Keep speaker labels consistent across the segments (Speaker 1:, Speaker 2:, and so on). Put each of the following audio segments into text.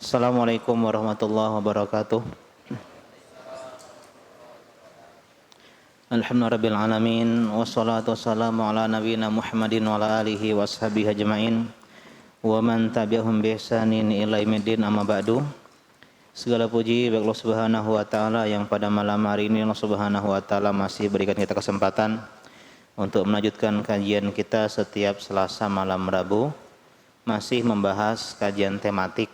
Speaker 1: Assalamualaikum warahmatullahi wabarakatuh. Alhamdulillahirabbil alamin wassalatu wassalamu ala nabiyyina Muhammadin wa ala alihi washabihi ajmain wa man tabi'ahum bi ihsanin ila yaumiddin amma ba'du. Segala puji bagi Allah Subhanahu wa taala yang pada malam hari ini Allah Subhanahu wa taala masih berikan kita kesempatan untuk melanjutkan kajian kita setiap Selasa malam Rabu, masih membahas kajian tematik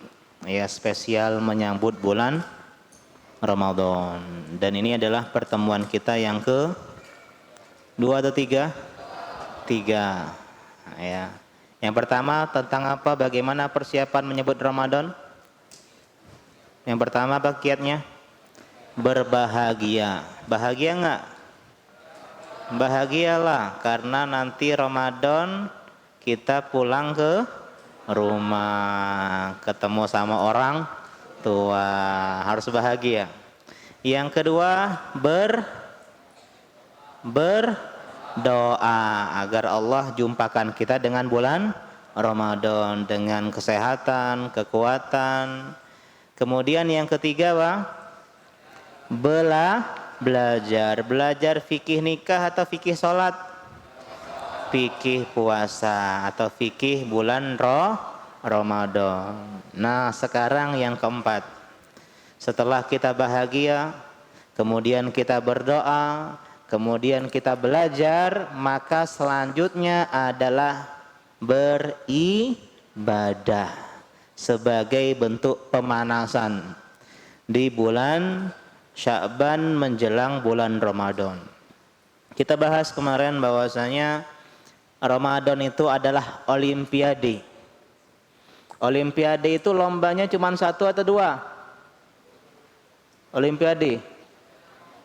Speaker 1: ya spesial menyambut bulan Ramadan. Dan ini adalah pertemuan kita yang ke 2 atau 3? 3 ya. Yang pertama tentang apa, bagaimana persiapan menyambut Ramadan? Yang pertama apa kiatnya? Berbahagia. Bahagia enggak? Bahagialah, karena nanti Ramadan kita pulang ke rumah, ketemu sama orang tua, harus bahagia. Yang kedua, berdoa agar Allah jumpakan kita dengan bulan Ramadan dengan kesehatan, kekuatan. Kemudian yang ketiga, belajar fikih nikah atau fikih sholat, fikih puasa atau fikih bulan Ramadan. Nah, sekarang yang keempat, setelah kita bahagia, kemudian kita berdoa, kemudian kita belajar, maka selanjutnya adalah beribadah sebagai bentuk pemanasan di bulan Sya'ban menjelang bulan Ramadan. Kita bahas kemarin bahwasanya Ramadan itu adalah olimpiade. Olimpiade itu lombanya cuma 1 atau 2? Olimpiade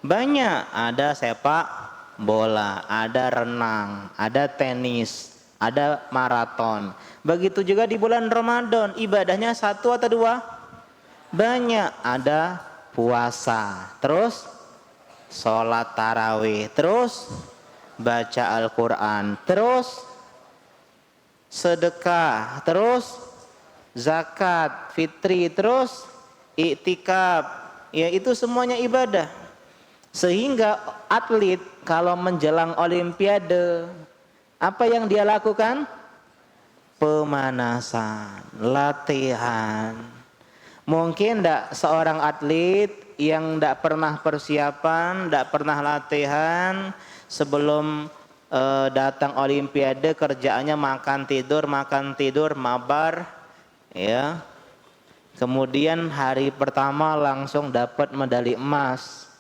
Speaker 1: banyak, ada sepak bola, ada renang, ada tenis, ada maraton. Begitu juga di bulan Ramadan, ibadahnya 1 atau 2? Banyak, ada puasa, terus sholat tarawih, terus baca Al-Quran, terus sedekah, terus zakat fitri, terus iktikaf. Ya, itu semuanya ibadah. Sehingga atlet kalau menjelang olimpiade, apa yang dia lakukan? Pemanasan, latihan. Mungkin enggak seorang atlet yang enggak pernah persiapan, enggak pernah latihan, sebelum datang olimpiade kerjaannya makan tidur, mabar ya. Kemudian hari pertama langsung dapat medali emas.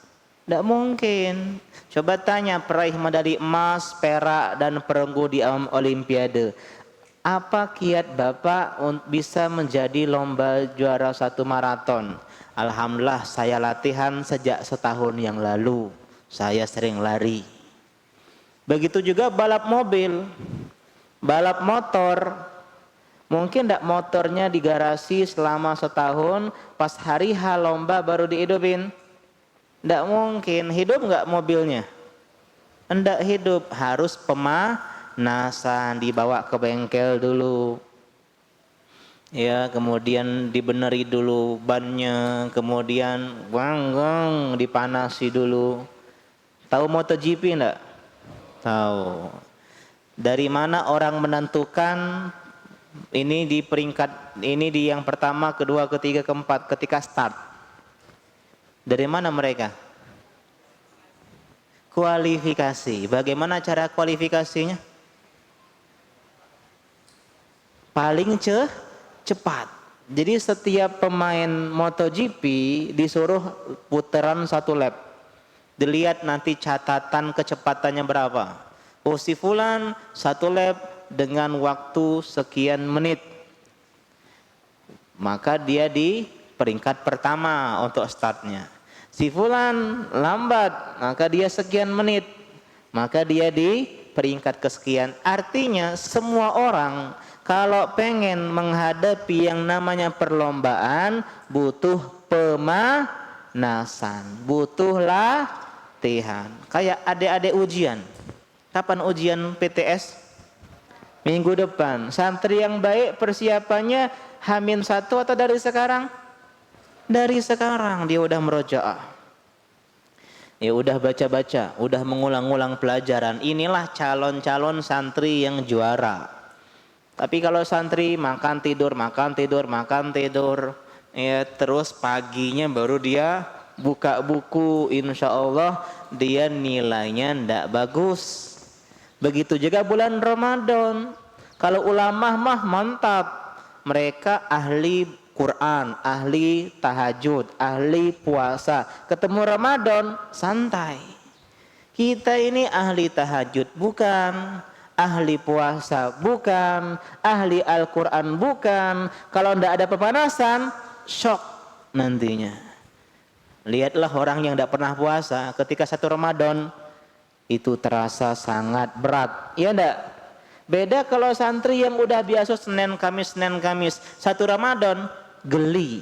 Speaker 1: Enggak mungkin. Coba tanya peraih medali emas, perak dan perunggu di olimpiade. Apa kiat Bapak bisa menjadi lomba juara 1 maraton? Alhamdulillah saya latihan sejak setahun yang lalu. Saya sering lari. Begitu juga balap mobil, balap motor. Mungkin enggak motornya di garasi selama setahun, pas hari H lomba baru dihidupin? Enggak mungkin. Hidup enggak mobilnya? Enggak hidup, harus pemanasan, dibawa ke bengkel dulu. Ya, kemudian dibeneri dulu bannya, kemudian dipanasi dulu. Tahu MotoGP enggak? Tahu. Dari mana orang menentukan ini di peringkat ini, di yang pertama, kedua, ketiga, keempat ketika start? Dari mana mereka? Kualifikasi. Bagaimana cara kualifikasinya? Paling cepat. Jadi setiap pemain MotoGP disuruh putaran 1 lap. Dilihat nanti catatan kecepatannya berapa. Oh, si fulan 1 lap dengan waktu sekian menit, maka dia di peringkat pertama untuk startnya. Si fulan lambat, maka dia sekian menit, maka dia di peringkat kesekian. Artinya semua orang kalau pengen menghadapi yang namanya perlombaan butuh pemanasan, butuh latihan. Kayak adik-adik ujian. Kapan ujian PTS? Minggu depan. Santri yang baik persiapannya H-1 atau dari sekarang? Dari sekarang dia udah merojaah. Ya udah baca-baca, udah mengulang-ulang pelajaran. Inilah calon-calon santri yang juara. Tapi kalau santri makan tidur, ya terus paginya baru dia buka buku, insya Allah dia nilainya ndak bagus. Begitu juga bulan Ramadan. Kalau ulama mah mantap. Mereka ahli Quran, ahli tahajud, ahli puasa. Ketemu Ramadan santai. Kita ini ahli tahajud bukan, ahli puasa bukan, ahli Al-Quran bukan. Kalau ndak ada pemanasan, shock nantinya. Lihatlah orang yang ndak pernah puasa ketika satu Ramadan itu terasa sangat berat, ya enggak? Beda kalau santri yang udah biasa Senin Kamis, satu Ramadan geli,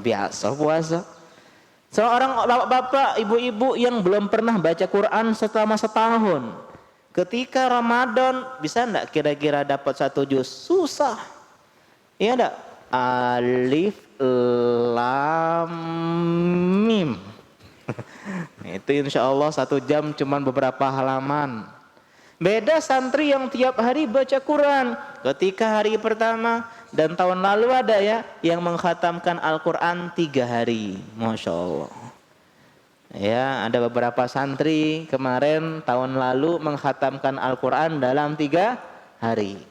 Speaker 1: biasa puasa. Seorang bapak-bapak, ibu-ibu yang belum pernah baca Quran selama setahun, ketika Ramadan bisa enggak kira-kira dapat satu juz? Susah, ya enggak? Alif Lam Mim. Itu insya Allah 1 jam cuman beberapa halaman. Beda santri yang tiap hari baca Quran. Ketika hari pertama dan tahun lalu ada ya yang mengkhatamkan Al-Quran 3 hari. Masya Allah. Ya ada beberapa santri kemarin tahun lalu mengkhatamkan Al-Quran dalam 3 hari.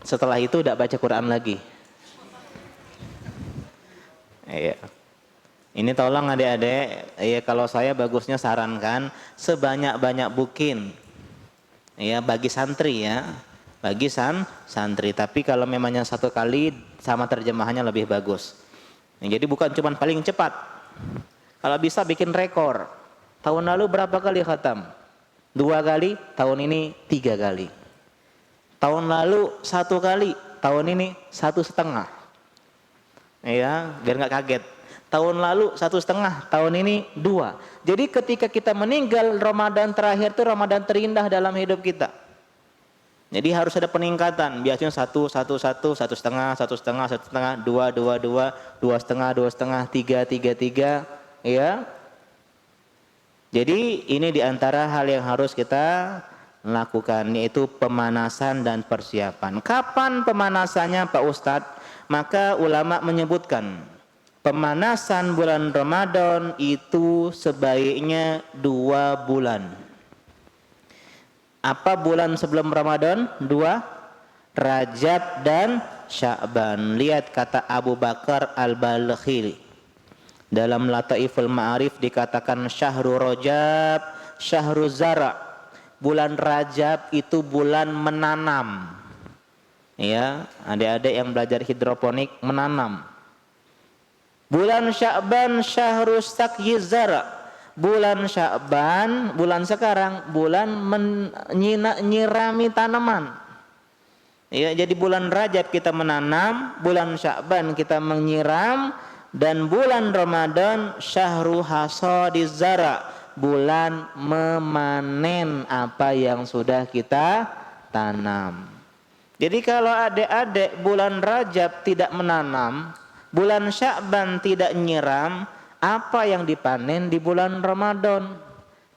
Speaker 1: Setelah itu tidak baca Quran lagi. Iya. Ini tolong adik-adik, ya kalau saya bagusnya sarankan sebanyak-banyak mungkin, ya bagi santri ya, bagi santri. Tapi kalau memangnya 1 kali sama terjemahannya lebih bagus. Jadi bukan cuma paling cepat. Kalau bisa bikin rekor. Tahun lalu berapa kali khatam? 2 kali, tahun ini 3 kali. Tahun lalu 1 kali, tahun ini 1,5. Ya, biar nggak kaget. Tahun lalu 1,5, tahun ini 2. Jadi ketika kita meninggal, Ramadan terakhir itu Ramadan terindah dalam hidup kita. Jadi harus ada peningkatan. Biasanya 1, 1, 1, 1,5, 1,5, 1,5, 2, 2, 2, 2,5, 2,5, 3, 3, 3. Ya. Jadi ini diantara hal yang harus kita lakukan, yaitu pemanasan dan persiapan. Kapan pemanasannya Pak Ustadz? Maka ulama menyebutkan pemanasan bulan Ramadan itu sebaiknya 2 bulan. Apa bulan sebelum Ramadan? 2, Rajab dan Sya'ban. Lihat kata Abu Bakar Al-Balkhili. Dalam Lataiful Ma'arif dikatakan Syahrul Rajab, Syahrul Zara. Bulan Rajab itu bulan menanam. Ya, adik-adik yang belajar hidroponik menanam. Bulan Sya'ban Syahrul Sakyizara. Bulan Sya'ban, bulan sekarang, bulan menyirami tanaman. Ya, jadi bulan Rajab kita menanam, bulan Sya'ban kita menyiram, dan bulan Ramadan Syahrul Hasadizara, bulan memanen apa yang sudah kita tanam. Jadi kalau adik-adik bulan Rajab tidak menanam, bulan Sya'ban tidak nyiram, apa yang dipanen di bulan Ramadan?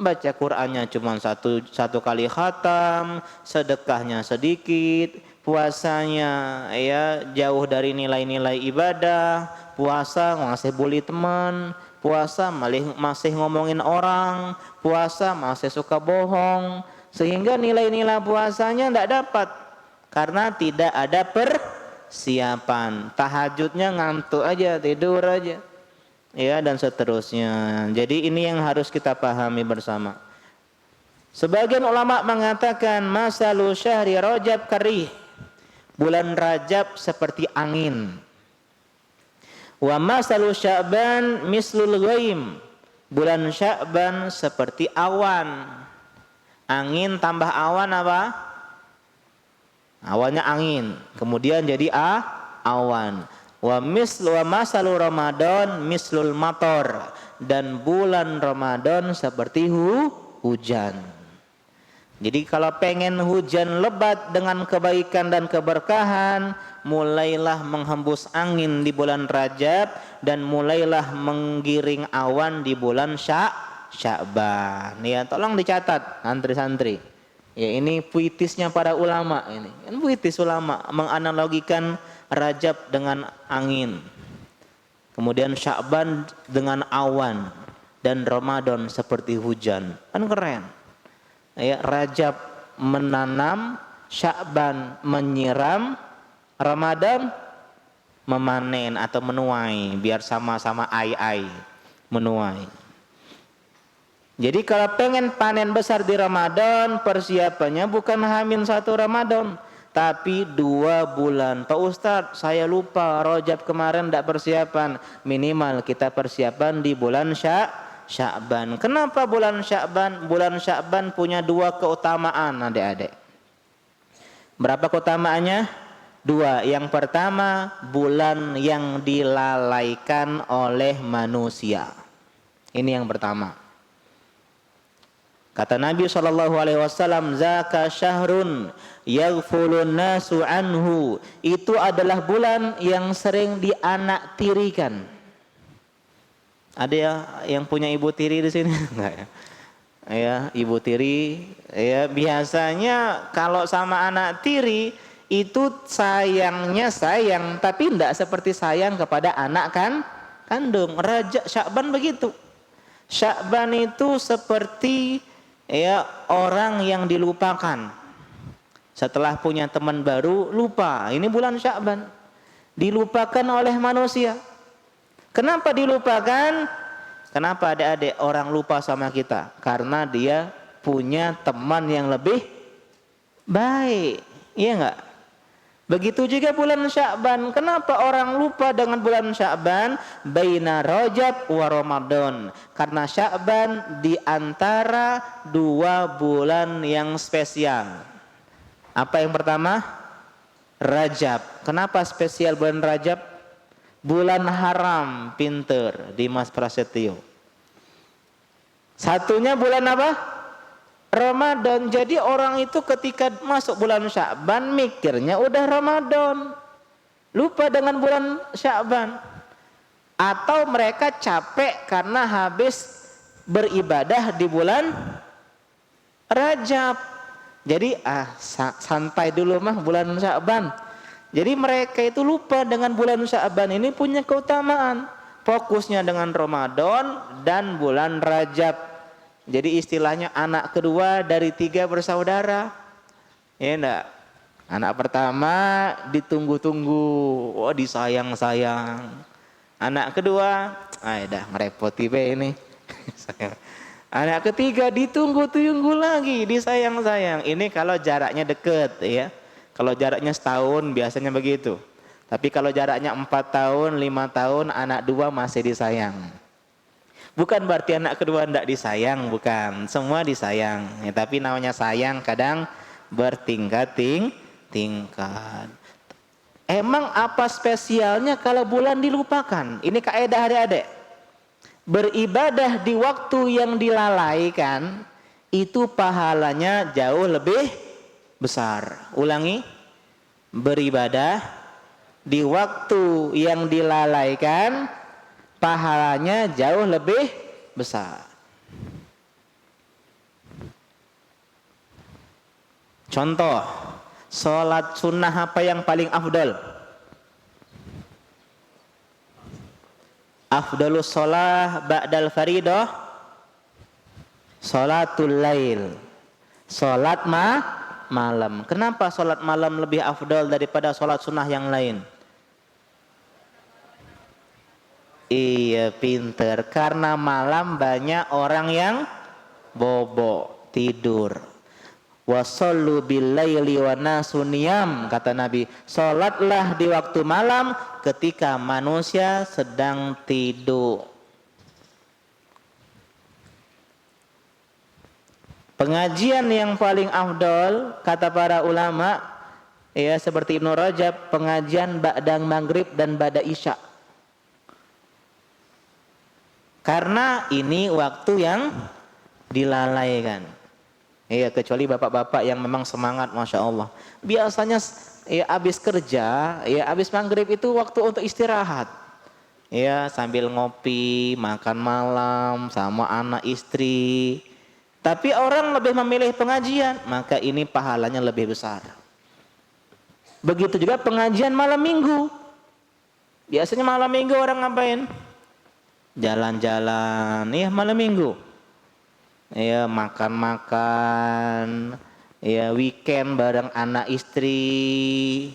Speaker 1: Baca Qur'annya cuma satu kali khatam, sedekahnya sedikit, puasanya ya jauh dari nilai-nilai ibadah, puasa masih bully teman, puasa masih ngomongin orang, puasa masih suka bohong, sehingga nilai-nilai puasanya tidak dapat. Karena tidak ada persiapan. Tahajudnya ngantuk aja, tidur aja. Ya, dan seterusnya. Jadi ini yang harus kita pahami bersama. Sebagian ulama mengatakan masalu syahri Rajab karih. Bulan Rajab seperti angin. Wa masalu Sya'ban mislul ghaim. Bulan Sya'ban seperti awan. Angin tambah awan apa? Awalnya angin, kemudian jadi awan. Wa masalu Ramadan mislul mator, dan bulan Ramadan seperti hujan. Jadi kalau pengen hujan lebat dengan kebaikan dan keberkahan, mulailah menghembus angin di bulan Rajab dan mulailah menggiring awan di bulan Sya'ban. Ya, tolong dicatat santri-santri. Ya, ini puitisnya para ulama ini. Kan puitis ulama menganalogikan Rajab dengan angin. Kemudian Sya'ban dengan awan dan Ramadan seperti hujan. Kan keren. Ya, Rajab menanam, Sya'ban menyiram, Ramadan memanen atau menuai, biar sama-sama ai-ai menuai. Jadi kalau pengen panen besar di Ramadan, persiapannya bukan Hamin 1 Ramadan, tapi 2 bulan. Pak Ustadz, saya lupa Rajab kemarin tidak persiapan. Minimal kita persiapan di bulan Sya'ban. Kenapa bulan Sya'ban? Bulan Sya'ban punya 2 keutamaan adik-adik. Berapa keutamaannya? 2. Yang pertama, bulan yang dilalaikan oleh manusia. Ini yang pertama. Kata Nabi SAW, "Zaka syahrun yaghfulun nasu anhu." Itu adalah bulan yang sering dianaktirikan. Ada ya yang punya ibu tiri di sini? Enggak ya? Ya, ibu tiri ya biasanya kalau sama anak tiri itu sayangnya sayang, tapi tidak seperti sayang kepada anak kandung. Rajab Sya'ban begitu. Sya'ban itu seperti ya orang yang dilupakan. Setelah punya teman baru lupa. Ini bulan Sya'ban. Dilupakan oleh manusia. Kenapa dilupakan? Kenapa adik-adik orang lupa sama kita? Karena dia punya teman yang lebih baik. Iya enggak? Begitu juga bulan Sya'ban. Kenapa orang lupa dengan bulan Sya'ban? Baina Rajab wa Ramadan. Karena Sya'ban di antara 2 bulan yang spesial. Apa yang pertama? Rajab. Kenapa spesial bulan Rajab? Bulan haram, pinter Dimas Prasetyo. Satunya bulan apa? Ramadan. Jadi orang itu ketika masuk bulan Sya'ban mikirnya udah Ramadan, lupa dengan bulan Sya'ban. Atau mereka capek karena habis beribadah di bulan Rajab. Jadi santai dulu mah bulan Sya'ban. Jadi mereka itu lupa dengan bulan Sya'ban ini punya keutamaan. Fokusnya dengan Ramadan dan bulan Rajab. Jadi istilahnya anak kedua dari 3 bersaudara. Ya enggak? Anak pertama ditunggu-tunggu, oh disayang-sayang. Anak kedua, dah ngerepoti be ini. Anak ketiga ditunggu-tunggu lagi, disayang-sayang. Ini kalau jaraknya deket ya. Kalau jaraknya setahun biasanya begitu. Tapi kalau jaraknya 4 tahun, 5 tahun, anak 2 masih disayang. Bukan berarti anak kedua tidak disayang, bukan. Semua disayang. Ya, tapi namanya sayang kadang bertingkat-tingkat. Emang apa spesialnya kalau bulan dilupakan? Ini kaidah adik-adik. Beribadah di waktu yang dilalaikan, itu pahalanya jauh lebih besar. Ulangi, beribadah di waktu yang dilalaikan pahalanya jauh lebih besar. Contoh, sholat sunnah apa yang paling afdal? Afdalus sholah ba'dal faridah sholatul lail. Sholat malam. Kenapa sholat malam lebih afdal daripada sholat sunnah yang lain? Iya pinter. Karena malam banyak orang yang bobo, tidur. Wasallu billaili wa nasu niyam, kata Nabi. Sholatlah di waktu malam ketika manusia sedang tidur. Pengajian yang paling afdol kata para ulama ya seperti Ibnu Rajab, pengajian ba'da maghrib dan ba'da isya. Karena ini waktu yang dilalaikan. Iya, kecuali bapak-bapak yang memang semangat, masya Allah. Biasanya ya habis kerja, ya habis maghrib itu waktu untuk istirahat. Ya sambil ngopi, makan malam sama anak istri. Tapi orang lebih memilih pengajian, maka ini pahalanya lebih besar. Begitu juga pengajian malam minggu. Biasanya malam minggu orang ngapain? Jalan-jalan, ya malam minggu. Ya makan-makan, ya weekend bareng anak istri,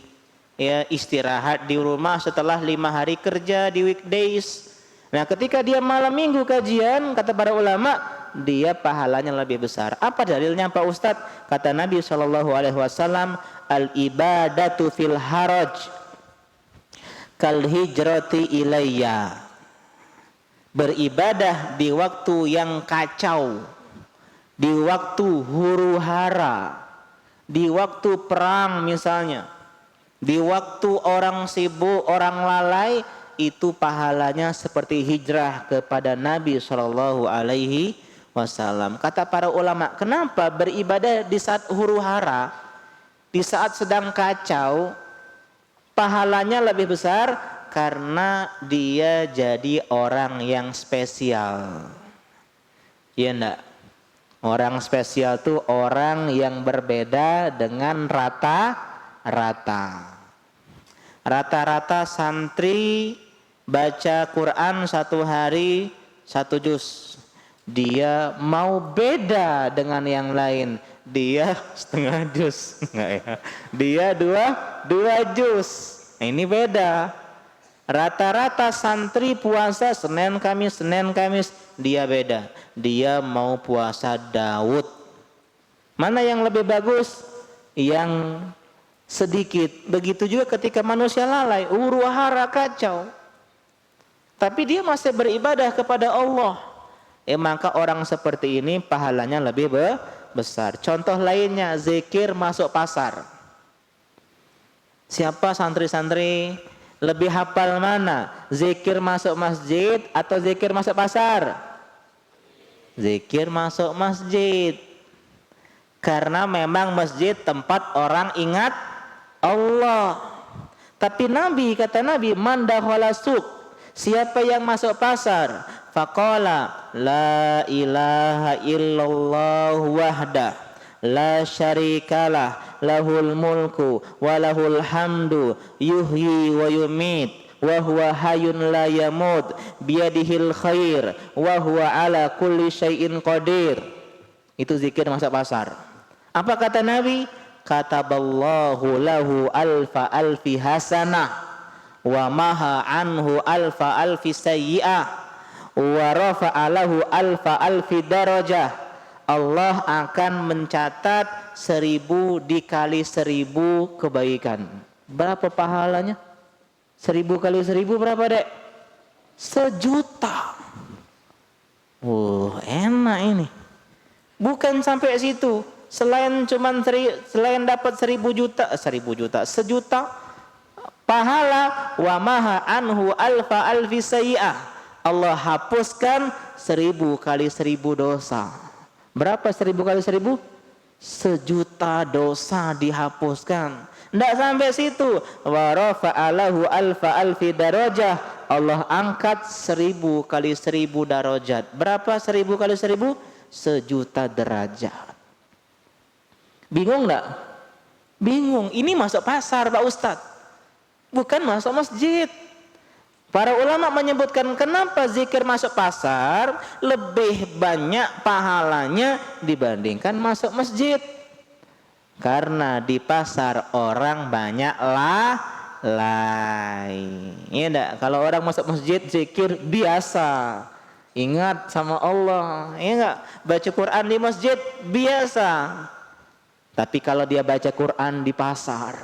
Speaker 1: ya istirahat di rumah setelah 5 hari kerja di weekdays. Nah ketika dia malam minggu kajian, kata para ulama, dia pahalanya lebih besar. Apa dalilnya Pak Ustadz? Kata Nabi SAW, al ibadatu fil haraj kal hijrati ilayya. Beribadah di waktu yang kacau, di waktu huru hara, di waktu perang misalnya, di waktu orang sibuk, orang lalai, itu pahalanya seperti hijrah kepada Nabi Shallallahu Alaihi Wasallam. Kata para ulama, kenapa beribadah di saat huru hara, di saat sedang kacau, pahalanya lebih besar? Karena dia jadi orang yang spesial. Iya enggak? Orang spesial tuh orang yang berbeda dengan rata-rata. Rata-rata santri baca Quran 1 hari 1 juz. Dia mau beda dengan yang lain. Dia setengah juz. Enggak ya. Dia dua juz. Ini beda. Rata-rata santri puasa Senin Kamis, dia beda. Dia mau puasa Daud. Mana yang lebih bagus? Yang sedikit. Begitu juga ketika manusia lalai, huru hara kacau. Tapi dia masih beribadah kepada Allah. Maka orang seperti ini pahalanya lebih besar. Contoh lainnya, zikir masuk pasar. Siapa santri-santri lebih hafal mana? Zikir masuk masjid atau zikir masuk pasar? Zikir masuk masjid. Karena memang masjid tempat orang ingat Allah. Tapi Nabi, kata Nabi, man dakhala suq, siapa yang masuk pasar, faqala la ilaha illallah wahda la syarikalah lahul mulku wa lahul hamdu yuhyi wa yumit wa huwa hayyun la yamut biyadihil khair wa huwa ala kulli syai'in qadir. Itu zikir masuk pasar. Apa kata Nabi? Kataballahu lahu alfa alfi hasanah wa maha anhu alfa alfi sayyi'ah wa rafa'a lahu alfa alfi darajah. Allah akan mencatat 1000 dikali 1000 kebaikan. Berapa pahalanya? 1000 kali 1000 berapa, Dek? 1.000.000. Enak ini. Bukan sampai situ. Selain dapat 1.000 juta, 1.000.000, 1 juta pahala, wa maha anhu alfa alfi sayyi'ah. Allah hapuskan 1000 kali 1000 dosa. Berapa 1000 kali 1000? 1.000.000 dosa dihapuskan. Tidak sampai situ. Wa rafa'alahu alfa alfi darajah. Allah angkat 1000 kali 1000 darajat. Berapa 1000 kali 1000? 1.000.000 derajat. Bingung enggak? Bingung. Ini masuk pasar, Pak Ustadz. Bukan masuk masjid. Para ulama menyebutkan kenapa zikir masuk pasar lebih banyak pahalanya dibandingkan masuk masjid. Karena di pasar orang banyak lalai. Iya enggak? Kalau orang masuk masjid zikir biasa. Ingat sama Allah. Iya enggak? Baca Quran di masjid biasa. Tapi kalau dia baca Quran di pasar,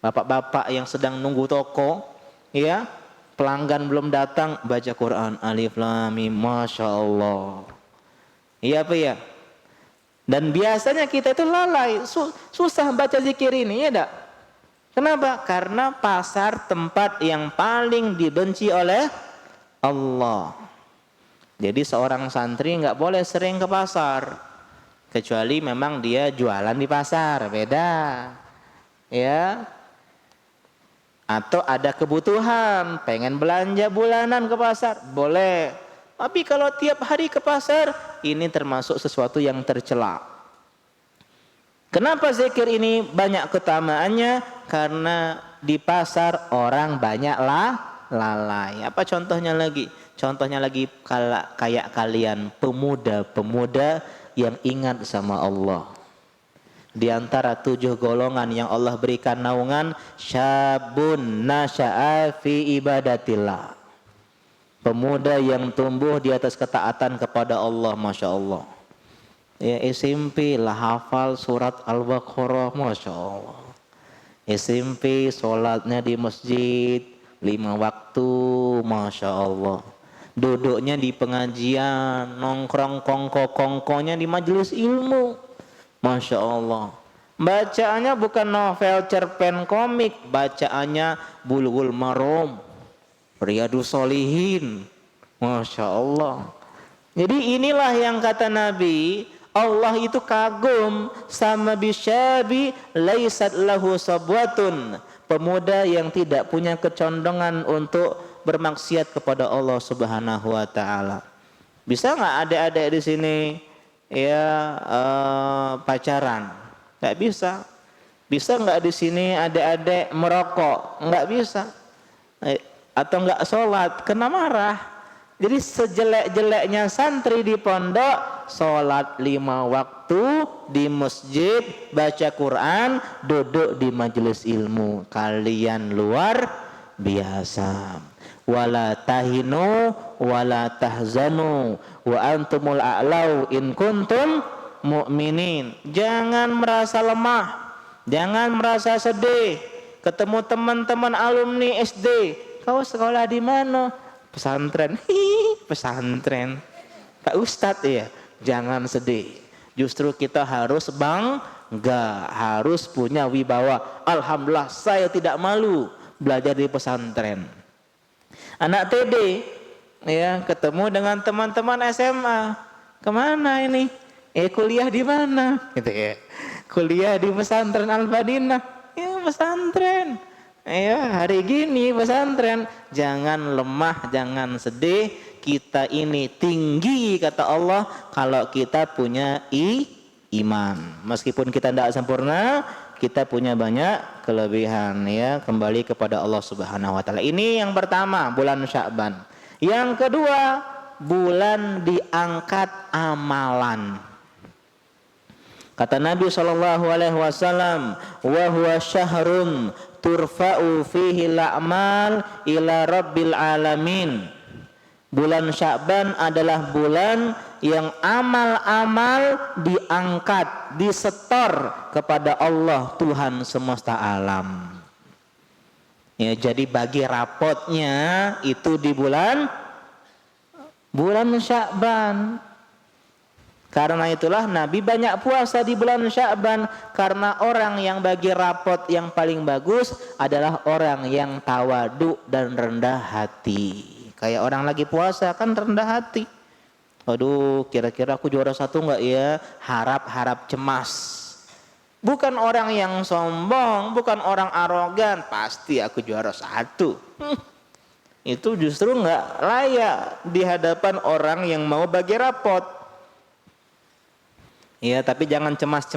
Speaker 1: bapak-bapak yang sedang nunggu toko, ya, pelanggan belum datang, baca Quran alif lam mim, masya Allah. Iya apa ya? Dan biasanya kita itu lalai, susah baca zikir ini, ya enggak? Kenapa? Karena pasar tempat yang paling dibenci oleh Allah. Jadi seorang santri nggak boleh sering ke pasar. Kecuali memang dia jualan di pasar, beda. Ya. Atau ada kebutuhan, pengen belanja bulanan ke pasar, boleh. Tapi kalau tiap hari ke pasar, ini termasuk sesuatu yang tercela. Kenapa zikir ini banyak keutamaannya? Karena di pasar orang banyaklah lalai. Apa contohnya lagi? Contohnya lagi kayak kalian pemuda-pemuda yang ingat sama Allah. Di antara 7 golongan yang Allah berikan naungan, syabun nasya'a fi ibadatillah. Pemuda yang tumbuh di atas ketaatan kepada Allah, Masya Allah. Ya, SMP lah hafal surat Al-Baqarah, Masya Allah. SMP sholatnya di masjid 5 waktu, Masya Allah. Duduknya di pengajian, nongkrong kongko-kongkonya di majelis ilmu, Masya Allah. Bacaannya bukan novel cerpen komik, bacaannya Bulughul Maram, Riyadhus Shalihin, Masya Allah. Jadi inilah yang kata Nabi, Allah itu kagum sama bisyabi laisat lahu sabwatun, pemuda yang tidak punya kecondongan untuk bermaksiat kepada Allah Subhanahu wa taala. Bisa nggak adik-adik di sini ya pacaran? Nggak bisa. Bisa nggak di sini adik-adik merokok? Nggak bisa. Atau nggak sholat? Kena marah. Jadi sejelek-jeleknya santri di pondok, sholat 5 waktu di masjid, baca Quran, duduk di majelis ilmu. Kalian luar biasa. Wala tahinu wala tahzanu wa antumul a'lau in kuntum mu'minin. Jangan merasa lemah, jangan merasa sedih. Ketemu teman-teman alumni SD, kau sekolah di mana? Pesantren. Pesantren. Pak Ustadz ya, jangan sedih. Justru kita harus bangga, harus punya wibawa. Alhamdulillah saya tidak malu belajar di pesantren. Anak TD ya ketemu dengan teman-teman SMA. Kemana ini? Kuliah di mana? Gitu ya. Kuliah di pesantren Al-Madinah. Ya pesantren. Ya hari gini pesantren. Jangan lemah, jangan sedih. Kita ini tinggi kata Allah kalau kita punya iman. Meskipun kita tidak sempurna, kita punya banyak kelebihan ya. Kembali kepada Allah Subhanahu wa taala. Ini yang pertama, bulan Sya'ban. Yang kedua, bulan diangkat amalan. Kata Nabi SAW, wa huwa syahrun turfa'u fihi la'mal ila rabbil alamin. Bulan Sya'ban adalah bulan yang amal-amal diangkat, disetor kepada Allah Tuhan semesta alam. Ya, jadi bagi rapotnya itu di bulan Sya'ban. Karena itulah Nabi banyak puasa di bulan Sya'ban, karena orang yang bagi rapot yang paling bagus adalah orang yang tawadu dan rendah hati. Kayak orang lagi puasa kan rendah hati. Aduh, kira-kira aku juara 1 enggak ya? Harap-harap cemas. Bukan orang yang sombong, bukan orang arogan, pasti aku juara 1. Itu justru enggak layak di hadapan orang yang mau bagi rapot. Ya, tapi jangan cemas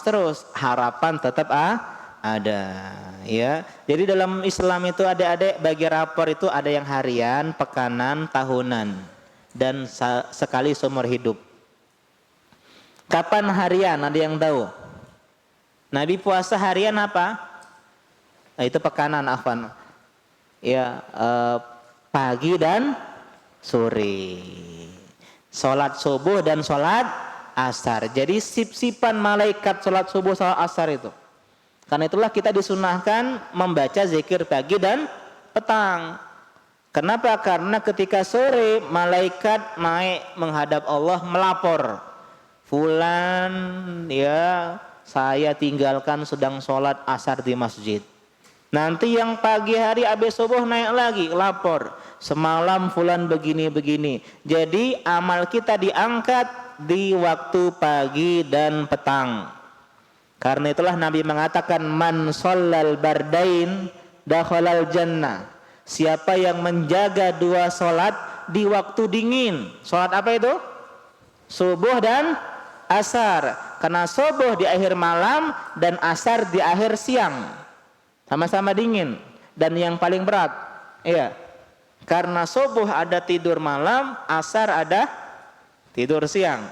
Speaker 1: terus. Harapan tetap ada. Ya, jadi dalam Islam itu adik-adik bagi rapor itu ada yang harian, pekanan, tahunan, dan sekali seumur hidup. Kapan harian? Ada yang tahu? Nabi puasa harian apa? Itu pekanan, afwan. Ya, pagi dan sore. Sholat subuh dan sholat asar. Jadi sip-sipan malaikat sholat subuh sholat asar itu. Karena itulah kita disunahkan membaca zikir pagi dan petang. Kenapa? Karena ketika sore malaikat naik menghadap Allah melapor. Fulan ya, saya tinggalkan sedang sholat asar di masjid. Nanti yang pagi hari habis subuh naik lagi lapor. Semalam fulan begini-begini. Jadi amal kita diangkat di waktu pagi dan petang. Karena itulah Nabi mengatakan man shallal bardain dakhalal jannah. Siapa yang menjaga 2 salat di waktu dingin. Salat apa itu? Subuh dan asar. Karena subuh di akhir malam dan asar di akhir siang. Sama-sama dingin dan yang paling berat. Iya. Karena subuh ada tidur malam, asar ada tidur siang.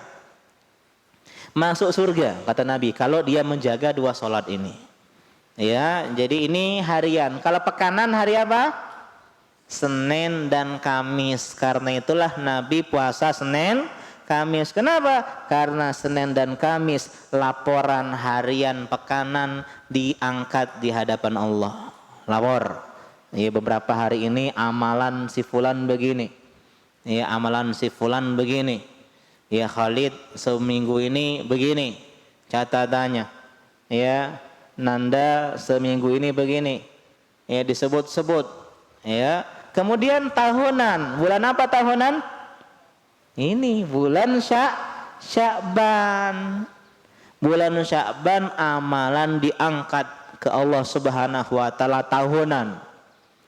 Speaker 1: Masuk surga kata Nabi kalau dia menjaga 2 salat ini. Ya, jadi ini harian. Kalau pekanan hari apa? Senin dan Kamis. Karena itulah Nabi puasa Senin, Kamis. Kenapa? Karena Senin dan Kamis laporan harian pekanan diangkat di hadapan Allah. Lapor. Ya, beberapa hari ini amalan si fulan begini. Ya, amalan si fulan begini. Ya, Khalid seminggu ini begini catatannya. Ya, Nanda seminggu ini begini. Ya, disebut-sebut. Ya. Kemudian tahunan. Bulan apa tahunan? Ini bulan Sya'ban. Bulan Sya'ban amalan diangkat ke Allah Subhanahu wa taala tahunan.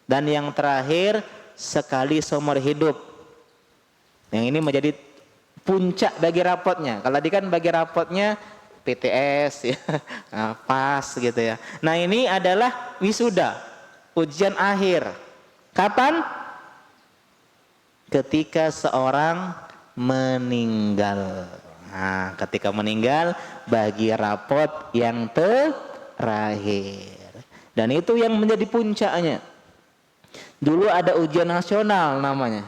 Speaker 1: Dan yang terakhir sekali seumur hidup. Yang ini menjadi puncak bagi rapotnya. Kalau tadi kan bagi rapotnya PTS ya, nah, pas gitu ya. Nah ini adalah wisuda, ujian akhir. Kapan? Ketika seorang meninggal. Nah, ketika meninggal bagi rapot yang terakhir. Dan itu yang menjadi puncaknya. Dulu ada ujian nasional namanya.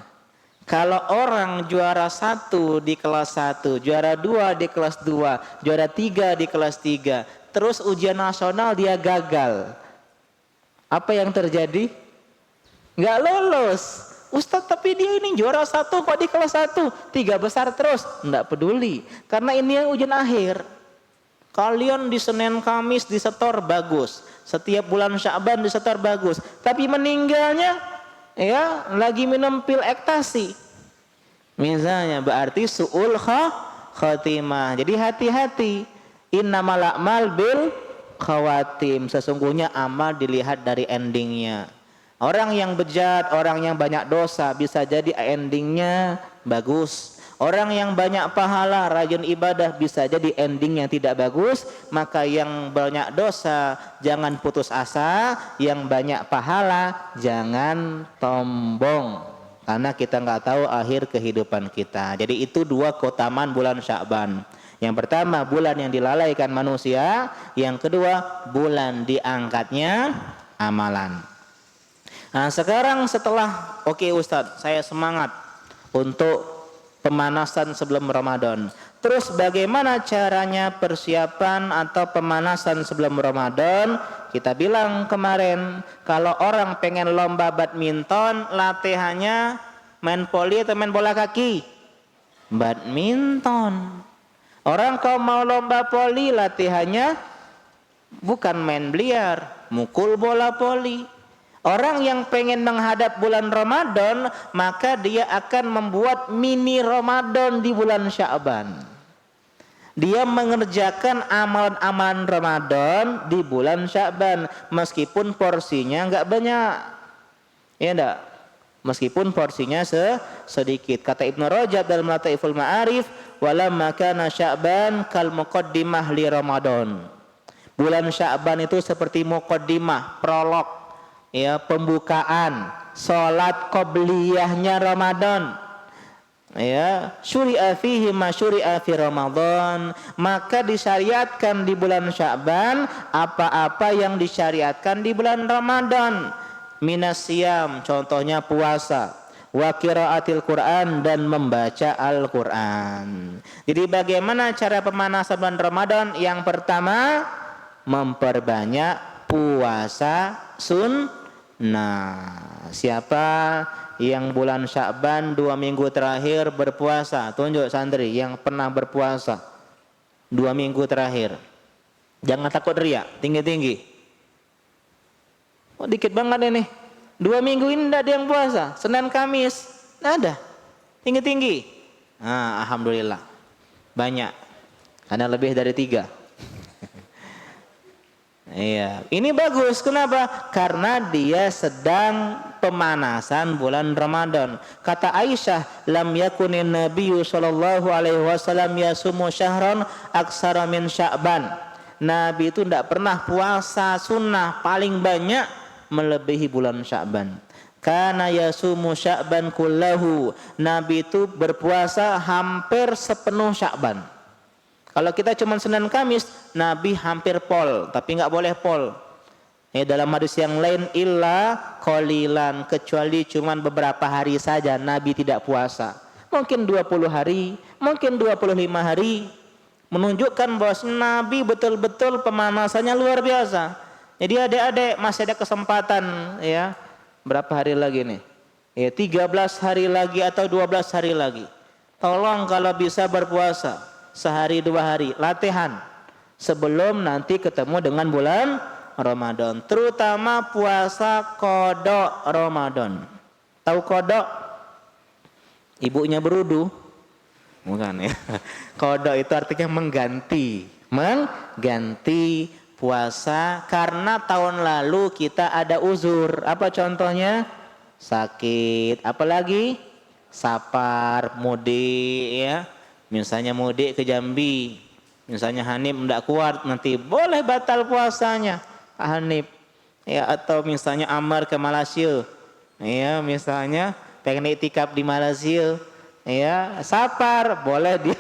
Speaker 1: Kalau orang juara 1 di kelas 1, juara 2 di kelas 2, juara 3 di kelas 3, terus ujian nasional dia gagal. Apa yang terjadi? Nggak lolos. Ustadz tapi dia ini juara 1 kok di kelas 1, 3 besar terus. Nggak peduli. Karena ini yang ujian akhir. Kalian di Senin Kamis disetor bagus. Setiap bulan Sya'ban disetor bagus. Tapi meninggalnya ya lagi minum pil ekstasi misalnya, berarti su'ul khatimah. Jadi hati-hati. Innamal a'mal bil khawatim. Sesungguhnya amal dilihat dari endingnya. Orang yang bejat, orang yang banyak dosa bisa jadi endingnya bagus. Orang yang banyak pahala, rajin ibadah bisa jadi endingnya tidak bagus. Maka yang banyak dosa jangan putus asa, yang banyak pahala jangan sombong. Karena kita nggak tahu akhir kehidupan kita. Jadi itu 2 keutamaan bulan Sya'ban. Yang pertama bulan yang dilalaikan manusia, yang kedua bulan diangkatnya amalan. Nah sekarang setelah oke Ustadz, saya semangat untuk pemanasan sebelum Ramadan. Terus bagaimana caranya persiapan atau pemanasan sebelum Ramadan? Kita bilang kemarin, kalau orang pengen lomba badminton, latihannya main voli atau main bola kaki? Badminton. Orang kalau mau lomba voli, latihannya bukan main biliar, mukul bola voli. Orang yang pengen menghadap bulan Ramadan, maka dia akan membuat mini Ramadan di bulan Sya'ban. Dia mengerjakan amalan-amalan Ramadan di bulan Sya'ban, meskipun porsinya enggak banyak. Ya enggak? Meskipun porsinya sedikit. Kata Ibnu Rajab dalam Lataiful Ma'arif, walamma kana Sya'ban kal muqaddimah li Ramadan. Bulan Sya'ban itu seperti muqaddimah, prolog, ya, pembukaan salat qabliyahnya Ramadan. Ya, syuri'a fihi ma syuri'a fi Ramadan, maka disyariatkan di bulan Sya'ban apa-apa yang disyariatkan di bulan Ramadan. Minas siyam, contohnya puasa, wa qiraatil Quran, dan membaca Al-Quran. Jadi bagaimana cara pemanasan bulan Ramadan? Yang pertama, memperbanyak puasa sunnah. Siapa yang bulan Sya'ban 2 minggu terakhir berpuasa? Tunjuk santri yang pernah berpuasa 2 minggu terakhir. Jangan takut riya, tinggi-tinggi. Oh dikit banget ini. 2 minggu ini tidak ada yang puasa. Senin Kamis, tidak ada. Tinggi-tinggi. Nah, alhamdulillah. banyak. Karena lebih dari 3. Iya, ini bagus. Kenapa? Karena dia sedang pemanasan bulan Ramadan. Kata Aisyah, lam yakunin nabiyyu sallallahu alaihi wasallam yasumu syahran aksara min Sya'ban. Nabi itu tidak pernah puasa sunnah paling banyak melebihi bulan Sya'ban. Kana yasumu Sya'ban kullahu. Nabi itu berpuasa hampir sepenuh Sya'ban. Kalau kita cuma Senin Kamis, Nabi hampir pol, tapi nggak boleh pol. Dalam hadis yang lain, illa qalilan, kecuali cuma beberapa hari saja Nabi tidak puasa. Mungkin 20 hari, mungkin 25 hari. Menunjukkan bahwa Nabi betul-betul pemanasannya luar biasa. Jadi adik-adik masih ada kesempatan, ya. Berapa hari lagi nih? 13 hari lagi atau 12 hari lagi. Tolong kalau bisa berpuasa. Sehari 2 hari latihan sebelum nanti ketemu dengan bulan Ramadan, terutama puasa qada Ramadan. Tahu qada? Ibunya berudu? Bukan ya. Qada itu artinya mengganti puasa karena tahun lalu kita ada uzur. Apa contohnya? Sakit, apalagi safar, mudik ya. Misalnya mudik ke Jambi, misalnya Hanif tidak kuat, nanti boleh batal puasanya Hanif. Ya, atau misalnya Amar ke Malaysia, ya, misalnya pengen iktikaf di Malaysia, ya, safar, boleh dia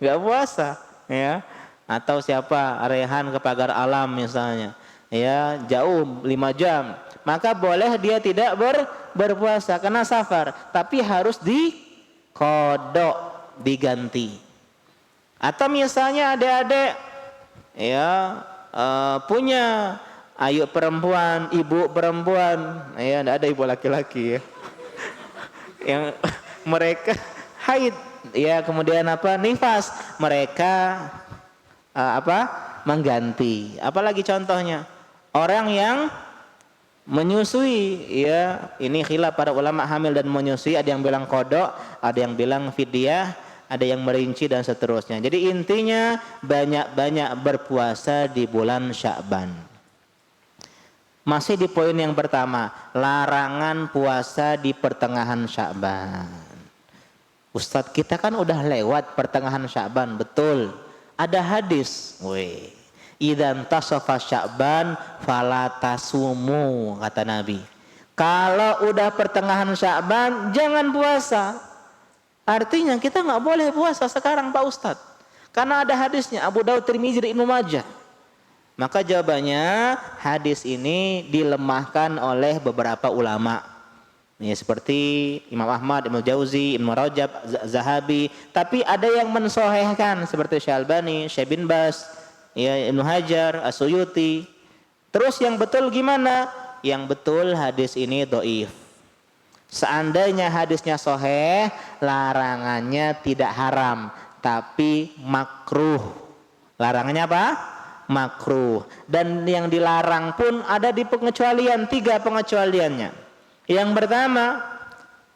Speaker 1: nggak puasa, ya. Atau siapa, Rehan ke Pagar Alam misalnya, ya, jauh 5 jam, maka boleh dia tidak berpuasa karena safar, tapi harus diqadha, diganti. Atau misalnya adik-adik ya punya ayu perempuan, ibu perempuan, ya tidak ada ibu laki-laki ya. Yang mereka haid, ya, kemudian nifas, mereka mengganti. Apalagi contohnya orang yang menyusui, ya, ini khilaf para ulama hamil dan menyusui, ada yang bilang qadha, ada yang bilang fidyah, ada yang merinci dan seterusnya. Jadi intinya banyak-banyak berpuasa di bulan Sya'ban. Masih di poin yang pertama, larangan puasa di pertengahan Sya'ban. Ustadz, kita kan udah lewat pertengahan Sya'ban, betul. Ada hadis, idzan tasafa Sya'ban fala tasumu, kata Nabi. Kalau udah pertengahan Sya'ban jangan puasa. Artinya kita nggak boleh puasa sekarang Pak Ustadz, karena ada hadisnya Abu Daud, Tirmizi, Ibnu Majah. Maka jawabannya hadis ini dilemahkan oleh beberapa ulama. Ya, seperti Imam Ahmad, Ibnu Jauzi, Ibnu Rajab, Zahabi. Tapi ada yang mensohehkan seperti Syalbani, Syekh bin Bas, ya, Ibnu Hajar, As-Suyuti. Terus yang betul gimana? Yang betul hadis ini dhaif. Seandainya hadisnya sahih, larangannya tidak haram, tapi makruh. Larangannya apa? Makruh. Dan yang dilarang pun ada di pengecualian, 3 pengecualiannya. Yang pertama,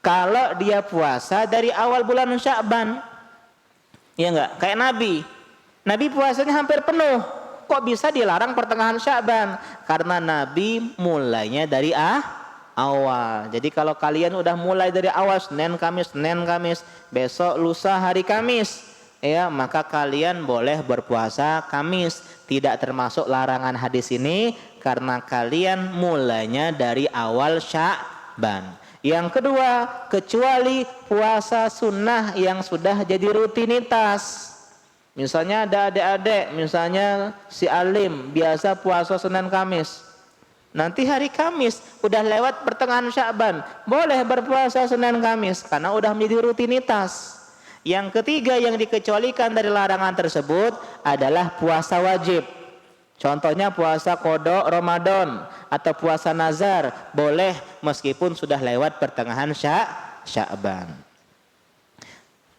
Speaker 1: kalau dia puasa dari awal bulan Sya'ban. Ya enggak? Kayak Nabi. Nabi puasanya hampir penuh. Kok bisa dilarang pertengahan Sya'ban? Karena Nabi mulainya dari awal. Jadi kalau kalian udah mulai dari awal, Senin Kamis, besok lusa hari Kamis, ya, maka kalian boleh berpuasa Kamis. Tidak termasuk larangan hadis ini karena kalian mulainya dari awal Sya'ban. Yang kedua, kecuali puasa sunnah yang sudah jadi rutinitas. Misalnya ada adik-adik, misalnya si Alim biasa puasa Senin Kamis. Nanti hari Kamis udah lewat pertengahan Sya'ban, boleh berpuasa Senin Kamis karena udah menjadi rutinitas. Yang ketiga yang dikecualikan dari larangan tersebut adalah puasa wajib. Contohnya puasa qada Ramadan atau puasa nazar, boleh meskipun sudah lewat pertengahan Sya'ban.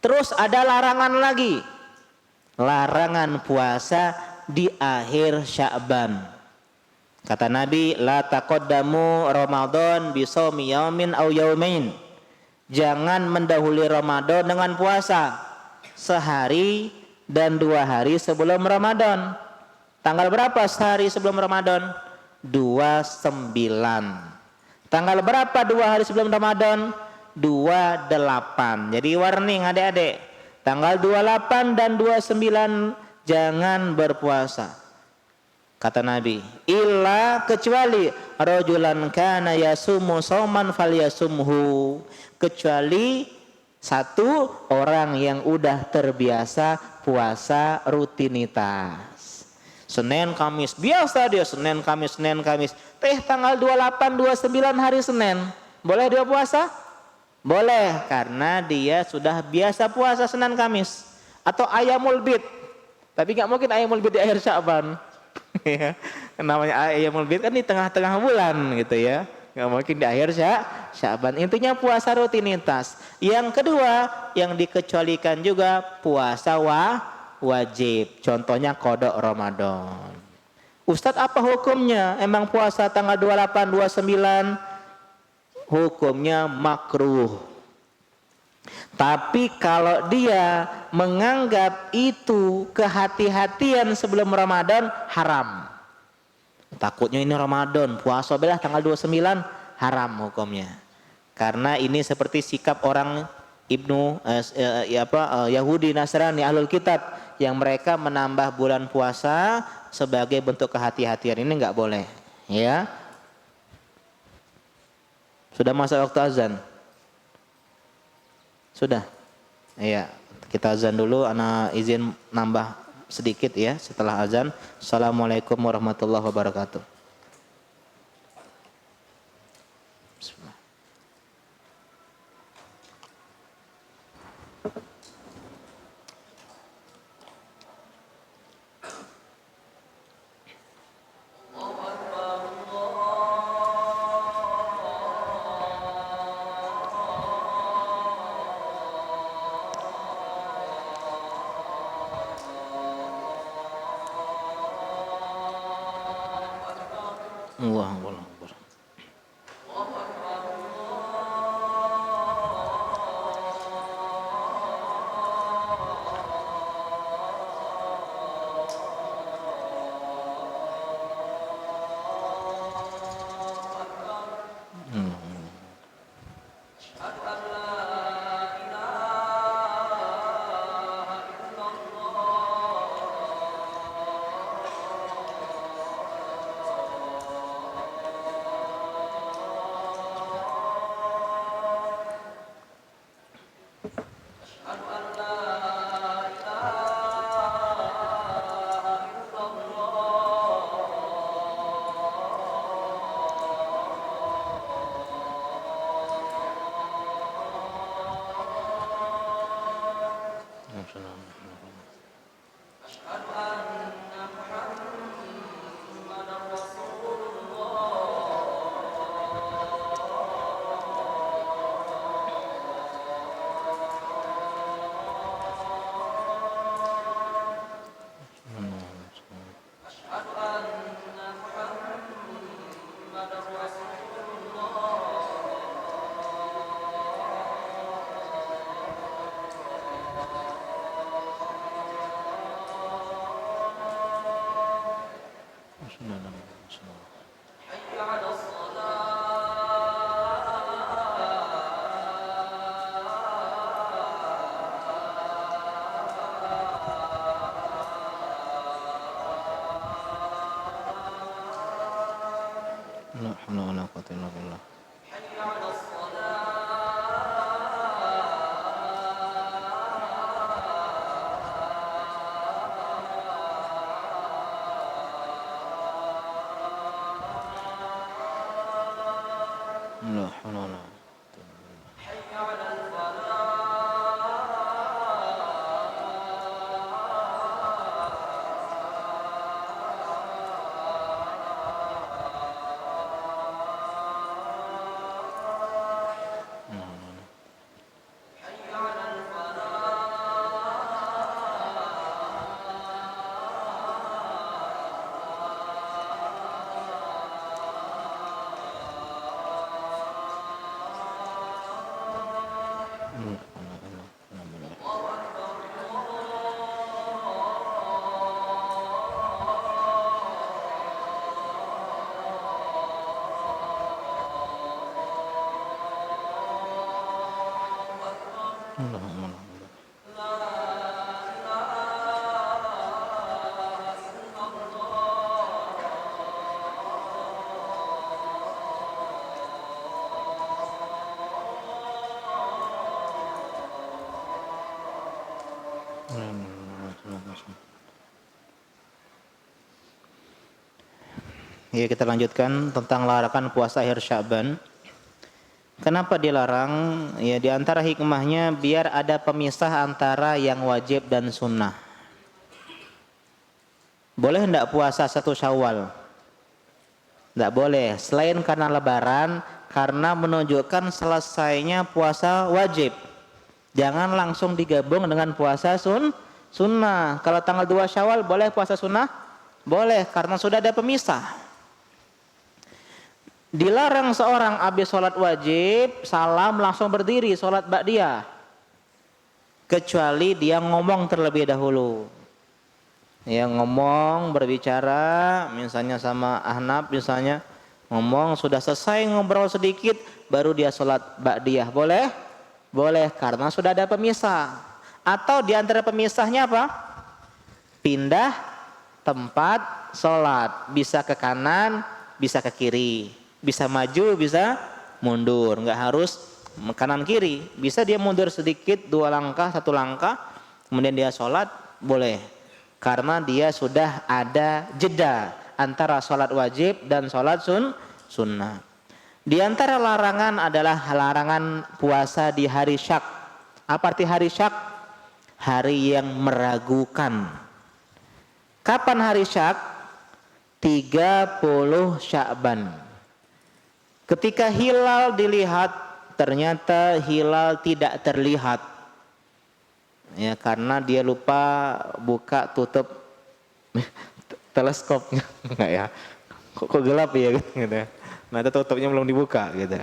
Speaker 1: Terus ada larangan lagi. Larangan puasa di akhir Sya'ban. Kata Nabi, la taqaddamu Ramadan bi shaumi yaumin aw yaumain. Jangan mendahului Ramadan dengan puasa sehari dan 2 hari sebelum Ramadan. Tanggal berapa sehari sebelum Ramadan? 29. Tanggal berapa 2 hari sebelum Ramadan? 28. Jadi warning adik-adik, tanggal 28 dan 29 jangan berpuasa. Kata Nabi, illa kecuali rajulan kana yasumu sauman falyasumhu, kecuali satu orang yang udah terbiasa puasa rutinitas. Senin Kamis biasa dia Senin Kamis. Tanggal 28 29 hari Senin, boleh dia puasa? Boleh, karena dia sudah biasa puasa Senin Kamis. Atau ayamul bid. Tapi nggak mungkin ayamul bid di akhir Sya'ban. Ya, namanya ayamul bid kan di tengah-tengah bulan gitu ya, nggak mungkin di akhir Sya'ban. Intinya puasa rutinitas. Yang kedua yang dikecualikan juga puasa wajib, contohnya qada Ramadan. Ustadz apa hukumnya? Emang puasa tanggal 28 29 hukumnya makruh. Tapi kalau dia menganggap itu kehati-hatian sebelum Ramadan, haram. Takutnya ini Ramadan, puasa belah tanggal 29, haram hukumnya. Karena ini seperti sikap orang Yahudi Nasrani Ahlul Kitab yang mereka menambah bulan puasa sebagai bentuk kehati-hatian. Ini enggak boleh, ya. Sudah masa waktu azan? Sudah? Iya, kita azan dulu. Ana izin nambah sedikit ya setelah azan. Assalamualaikum warahmatullahi wabarakatuh. Bismillah. Allahu Akbar. La haula wala quwwata illa billah. La haula wala Ya, kita lanjutkan tentang larangan puasa akhir Sya'ban. Kenapa dilarang? Ya, di antara hikmahnya biar ada pemisah antara yang wajib dan sunnah. Boleh enggak puasa 1 Syawal? Enggak boleh, selain karena lebaran, karena menunjukkan selesainya puasa wajib. Jangan langsung digabung dengan puasa sunnah. Kalau tanggal 2 Syawal boleh puasa sunnah? Boleh, karena sudah ada pemisah. Dilarang seorang habis sholat wajib, salam langsung berdiri sholat ba'diyah. Kecuali dia ngomong terlebih dahulu. Ya, ngomong, berbicara, misalnya sama Ahnaf misalnya, ngomong, sudah selesai ngobrol sedikit, baru dia sholat ba'diyah. Boleh? Boleh, karena sudah ada pemisah. Atau di antara pemisahnya apa? Pindah tempat sholat. Bisa ke kanan, bisa ke kiri. Bisa maju, bisa mundur, nggak harus kanan kiri. Bisa dia mundur sedikit, 2 langkah, 1 langkah, kemudian dia sholat, boleh. Karena dia sudah ada jeda antara sholat wajib dan sholat sunnah. Di antara larangan adalah larangan puasa di hari syak. Apa arti hari syak? Hari yang meragukan. Kapan hari syak? 30 Sya'ban. Ketika hilal dilihat, ternyata hilal tidak terlihat. Ya, karena dia lupa buka tutup teleskopnya. Enggak ya? Kok gelap ya gitu. Nah, itu tutupnya belum dibuka gitu.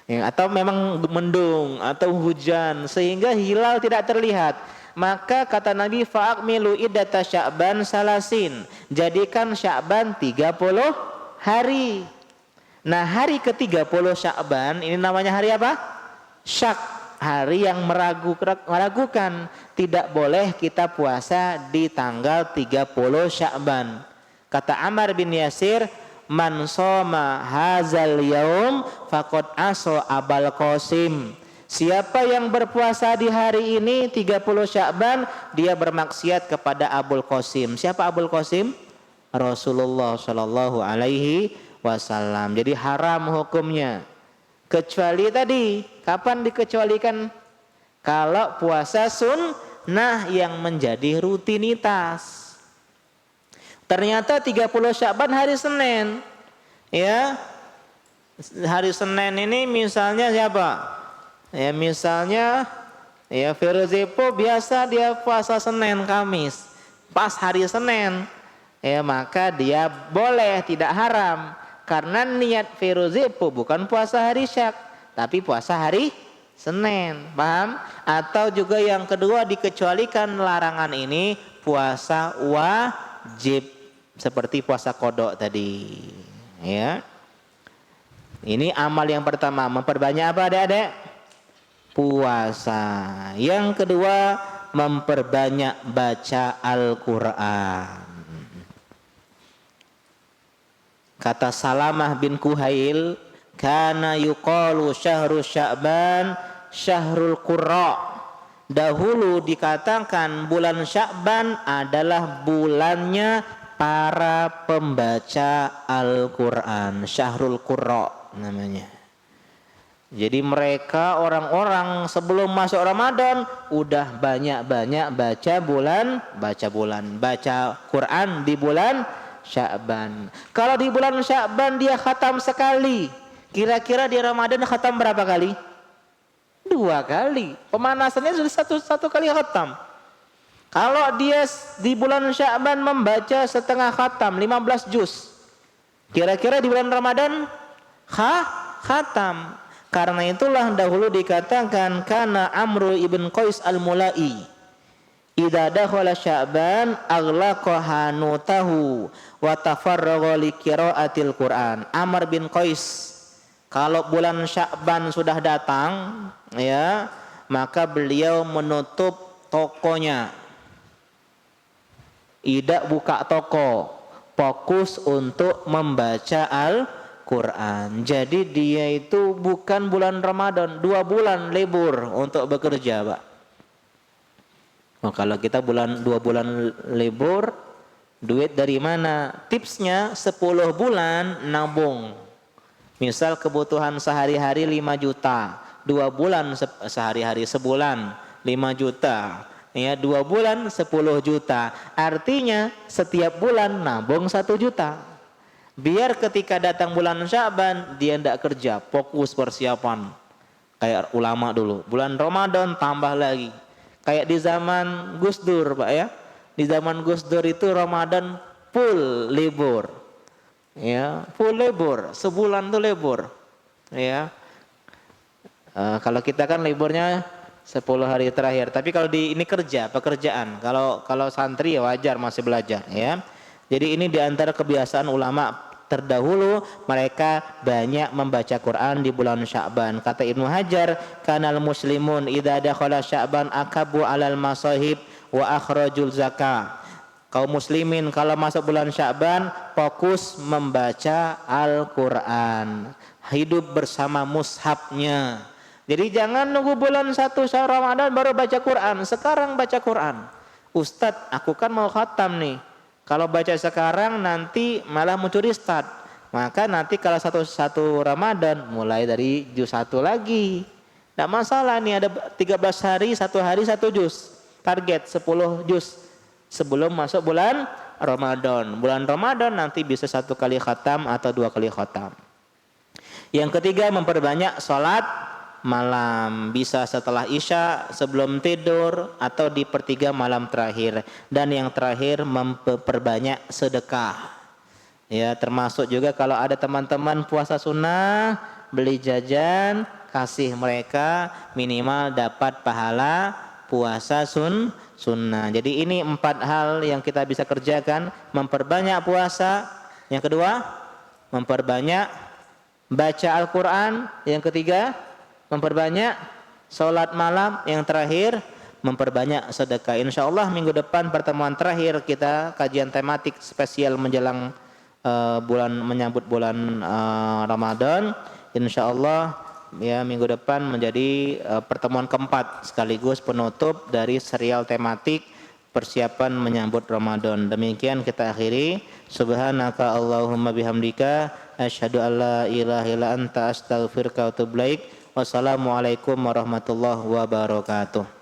Speaker 1: Ya, atau memang mendung atau hujan sehingga hilal tidak terlihat. Maka kata Nabi, fa'akmilu iddata Sya'ban salasin. Jadikan Sya'ban 30 hari. Nah, hari ke-30 Sya'ban ini namanya hari apa? Syak, hari yang meragukan. Tidak boleh kita puasa di tanggal 30 Sya'ban. Kata Ammar bin Yasir, man shoma hazal yaum faqad asa Abul Qasim. Siapa yang berpuasa di hari ini 30 Sya'ban, dia bermaksiat kepada Abul Qasim. Siapa Abul Qasim? Rasulullah sallallahu alaihi wasallam. Jadi haram hukumnya. Kecuali tadi, kapan dikecualikan? Kalau puasa sunnah yang menjadi rutinitas. Ternyata 30 Sya'ban hari Senin. Ya. Hari Senin ini misalnya siapa? Ya, misalnya ya Firzipo biasa dia puasa Senin Kamis. Pas hari Senin, ya maka dia boleh, tidak haram. Karena niat Firuzipo bukan puasa hari Syak, tapi puasa hari Senin, paham? Atau juga yang kedua, dikecualikan larangan ini puasa wajib seperti puasa qada tadi. Ya, ini amal yang pertama, memperbanyak apa adik-adik? Puasa. Yang kedua, memperbanyak baca Al-Quran. Kata Salamah bin Kuhail, kana yuqalu syahru Sya'ban syahrul qurra. Dahulu dikatakan bulan Sya'ban adalah bulannya para pembaca Al-Quran. Syahrul qurra namanya. Jadi mereka orang-orang sebelum masuk Ramadan udah banyak-banyak baca Quran di bulan Sya'ban. Kalau di bulan Sya'ban dia khatam sekali. Kira-kira di Ramadan khatam berapa kali? 2 kali. Pemanasannya sudah satu kali khatam. Kalau dia di bulan Sya'ban membaca setengah khatam, 15 juz. Kira-kira di bulan Ramadan khatam. Karena itulah dahulu dikatakan kana Amru ibn Qais al-Mulai. Idza dakhala Sya'ban aghlaqa hanutahu wa tafarraga li qiraatil Qur'an. Amr bin Qais, kalau bulan Sya'ban sudah datang, ya, maka beliau menutup tokonya. Tidak buka toko, fokus untuk membaca Al-Quran. Jadi dia itu bukan bulan Ramadan, 2 bulan libur untuk bekerja, Pak. Oh, kalau kita 2 bulan libur, duit dari mana? Tipsnya 10 bulan nabung. Misal kebutuhan sehari-hari 5 juta, 2 bulan sehari-hari, sebulan 5 juta. Ya, 2 bulan 10 juta. Artinya setiap bulan nabung 1 juta. Biar ketika datang bulan Sya'ban dia tidak kerja, fokus persiapan. Kayak ulama dulu. Bulan Ramadan tambah lagi. Kayak di zaman Gus Dur, Pak ya. Di zaman Gus Dur itu Ramadan full libur. Ya, full libur. Sebulan tuh libur. Ya. Kalau kita kan liburnya 10 hari terakhir. Tapi kalau di ini pekerjaan. Kalau santri ya wajar masih belajar ya. Jadi ini diantara kebiasaan ulama terdahulu, mereka banyak membaca Quran di bulan Sya'ban. Kata Ibnu Hajar, kanal muslimun idza dakhala Sya'ban akabu 'alal masahib wa akhrajul zakah. Kaum muslimin kalau masuk bulan Sya'ban fokus membaca Al-Quran, hidup bersama mushafnya. Jadi jangan nunggu bulan 1 Syahal Ramadan baru baca Quran. Sekarang baca Quran. Ustadz, aku kan mau khatam nih. Kalau baca sekarang nanti malah mencuri start. Maka nanti kalau satu Ramadan mulai dari juz 1 lagi. Tidak masalah nih, ada 13 hari, 1 juz. Target 10 juz sebelum masuk bulan Ramadan. Bulan Ramadan nanti bisa 1 kali khatam atau 2 kali khatam. Yang ketiga, memperbanyak sholat malam, bisa setelah Isya, sebelum tidur, atau di pertiga malam terakhir. Dan yang terakhir, memperbanyak sedekah. Ya, termasuk juga kalau ada teman-teman puasa sunnah, beli jajan, kasih mereka, minimal dapat pahala puasa sunnah. Jadi ini 4 hal yang kita bisa kerjakan: memperbanyak puasa, yang kedua memperbanyak baca Al-Quran, yang ketiga memperbanyak sholat malam, yang terakhir memperbanyak sedekah. Insya Allah minggu depan pertemuan terakhir kita kajian tematik spesial menjelang menyambut bulan Ramadan. Insya Allah ya minggu depan menjadi pertemuan keempat sekaligus penutup dari serial tematik persiapan menyambut Ramadan. Demikian kita akhiri. Subhanaka Allahumma bihamdika asyhadu an la ilaha illa anta astaghfiruka wa atubu ilaik. Wassalamualaikum warahmatullahi wabarakatuh.